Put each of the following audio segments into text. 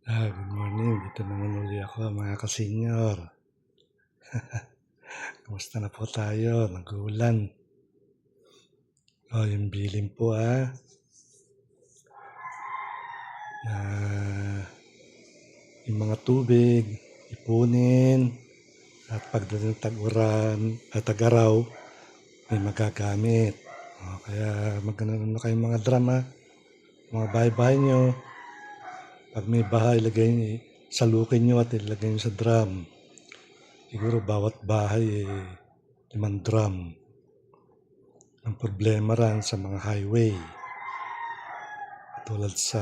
Good morning. Dito naman uli ako mga ka-senior. Kamusta na po tayo? Nag-uulan. Yung bilin po yung mga tubig, ipunin, at pagdating tag-uran at tag-araw, may magagamit. Kaya magkanoon na kayong mga drum mga bahay-bahay nyo. Pag may baha, salukin nyo at ilagay nyo sa drum. Siguro bawat bahay 5 drum. Ang problema rin sa mga highway. Tulad sa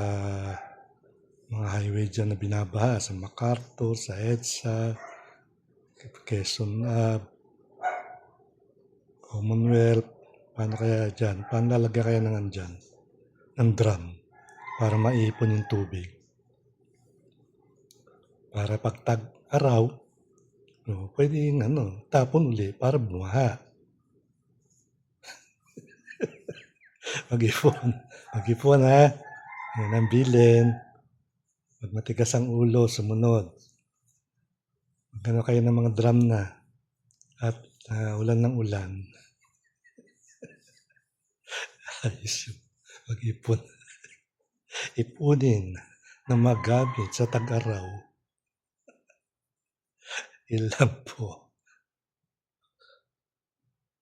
mga highway dyan na binabaha sa MacArthur, sa EDSA, Quezon Ave, Commonwealth. Paano kaya dyan? Paano lalagyan kaya ng drum para maipon yung tubig? Para pag tag-araw, pwedeng tapon uli para bumaha. Mag-ipon Yan ang bilin. Pag matigas ang ulo, sumunod. Magkano kayo ng mga drum na at ulan ng ulan. Ayos yun. Mag-ipon. Ipunin na magamit sa tag-araw. Ilan po.